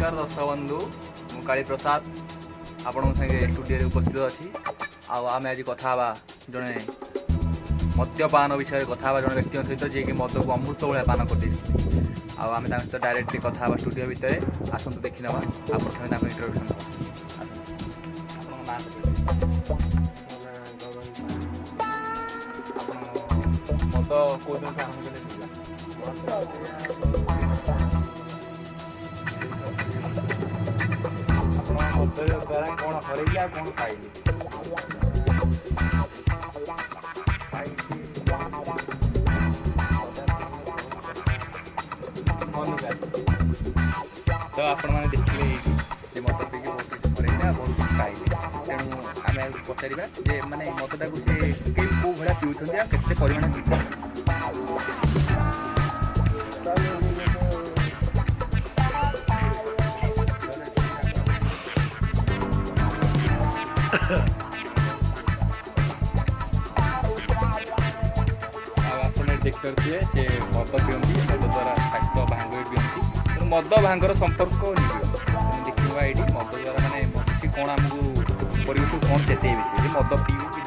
नमस्कार दर्शक बंधु मु काली प्रसाद आपण संगे स्टूडियो उपस्थित अच्छी आम आज कथा जड़े मद्यपान विषय कथा जड़े व्यक्ति सहित जी कि मद को अमृत भाया पान कर आम सहित डायरेक्टली कथा स्टूडियो भितर आसतु देखी ना आप प्रथम इंट्रोडक्शन मद कौ दिन द्वारा कौन हरैली कौन खाइली तो आपण मैंने देखिए मत पी बहुत हरैला बहुत खाइले तेणु आम पचार मानने मतटा को कौ भाया पीऊँ के परिमाण पीते देखिए से मद पीती मद द्वारा स्वास्थ्य भांग भी पीती तेणु मद भांगर संपर्क देखा ये मद द्वारा मानने कौन आमको परिवेश कौन चेतई बेसी मद पीऊ